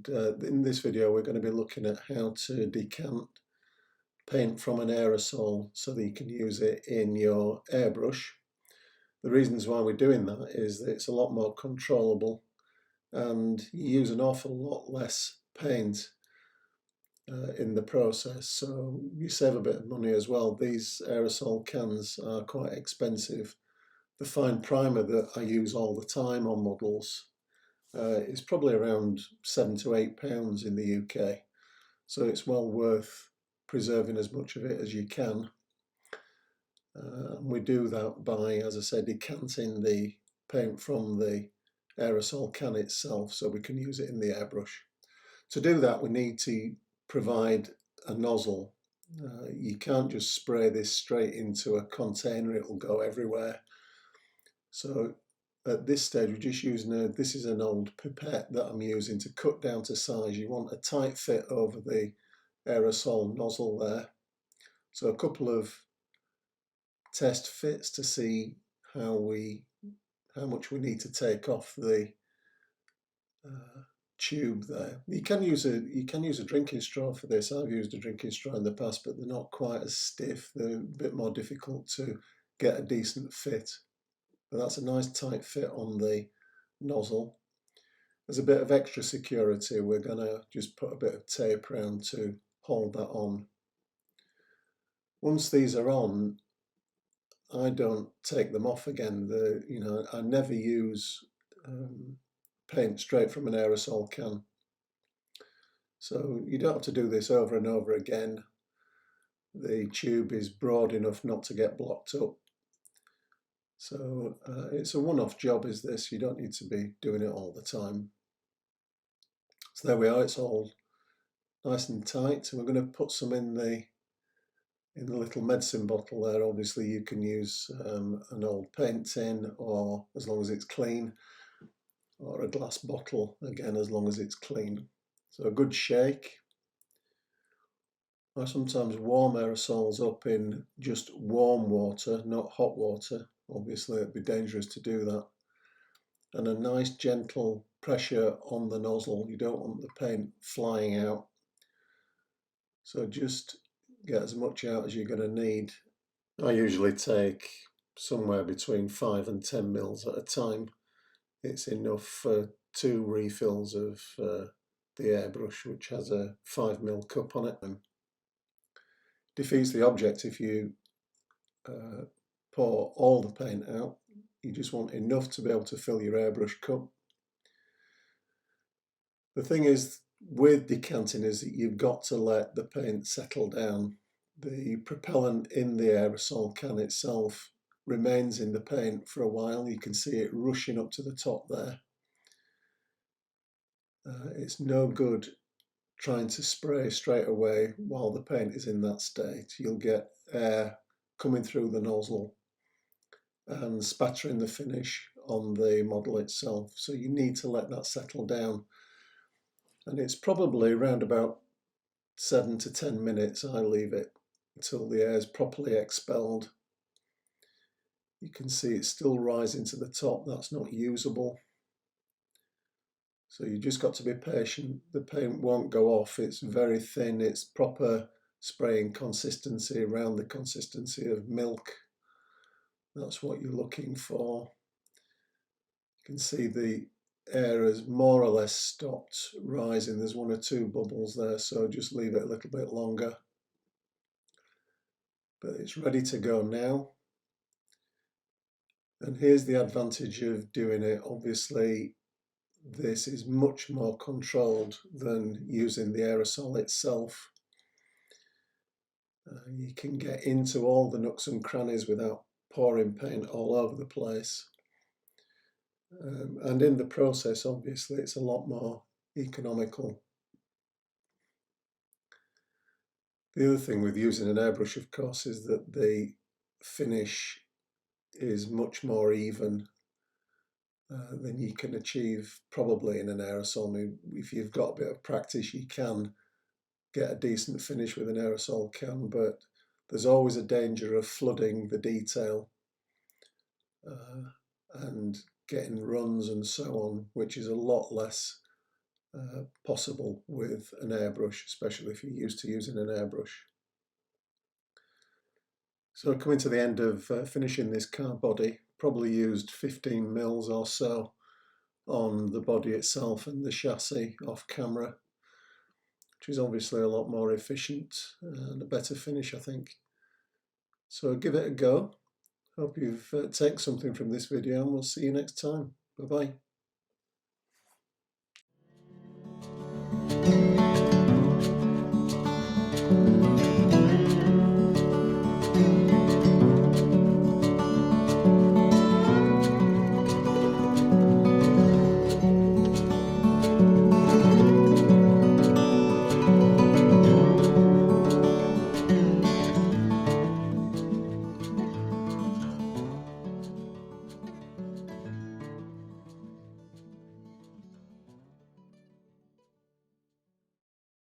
and in this video we're going to be looking at how to decant paint from an aerosol so that you can use it in your airbrush. The reasons why we're doing that is that it's a lot more controllable and you use an awful lot less paint in the process, so you save a bit of money as well. These aerosol cans are quite expensive. The fine primer that I use all the time on models is probably around £7 to £8 in the UK, so it's well worth preserving as much of it as you can. And we do that by, as I said, decanting the paint from the aerosol can itself so we can use it in the airbrush. To do that we need to provide a nozzle. You can't just spray this straight into a container, it will go everywhere. So at this stage we're just using this is an old pipette that I'm using to cut down to size. You want a tight fit over the aerosol nozzle there. So a couple of test fits to see how much we need to take off the tube there. You can use a drinking straw for this. I've used a drinking straw in the past, but they're not quite as stiff. They're a bit more difficult to get a decent fit. But that's a nice tight fit on the nozzle. As a bit of extra security, we're going to just put a bit of tape around to hold that on. Once these are on, I don't take them off again. I never use paint straight from an aerosol can. So you don't have to do this over and over again. The tube is broad enough not to get blocked up. So it's a one-off job is this, you don't need to be doing it all the time. So there we are, it's all nice and tight. So we're going to put some in the little medicine bottle there. Obviously you can use an old paint tin, or as long as it's clean, or a glass bottle, again as long as it's clean. So a good shake. I sometimes warm aerosols up in just warm water, not hot water. Obviously it'd be dangerous to do that. And a nice gentle pressure on the nozzle. You don't want the paint flying out. So just get as much out as you're going to need. I usually take somewhere between 5 and 10 mils at a time. It's enough for 2 refills of the airbrush, which has a 5 ml cup on it. Defeats the object if you pour all the paint out. You just want enough to be able to fill your airbrush cup. The thing is with decanting is that you've got to let the paint settle down. The propellant in the aerosol can itself remains in the paint for a while. You can see it rushing up to the top there. It's no good trying to spray straight away while the paint is in that state. You'll get air coming through the nozzle and spattering the finish on the model itself. So you need to let that settle down. And it's probably around about 7 to 10 minutes I leave it until the air is properly expelled. You can see it's still rising to the top. That's not usable. So you just got to be patient. The paint won't go off. It's very thin. It's proper spraying consistency, around the consistency of milk. That's what you're looking for. You can see the air has more or less stopped rising. There's 1 or 2 bubbles there, so just leave it a little bit longer. But it's ready to go now. And here's the advantage of doing it. Obviously, this is much more controlled than using the aerosol itself. You can get into all the nooks and crannies without pouring paint all over the place. And in the process, obviously, it's a lot more economical. The other thing with using an airbrush, of course, is that the finish is much more even than you can achieve probably in an aerosol. I mean, if you've got a bit of practice, you can get a decent finish with an aerosol can, but there's always a danger of flooding the detail and getting runs and so on, which is a lot less possible with an airbrush, especially if you're used to using an airbrush. So coming to the end of finishing this car body, probably used 15 mils or so on the body itself and the chassis off camera, which is obviously a lot more efficient and a better finish, I think. So give it a go. Hope you've taken something from this video, and we'll see you next time. Bye bye.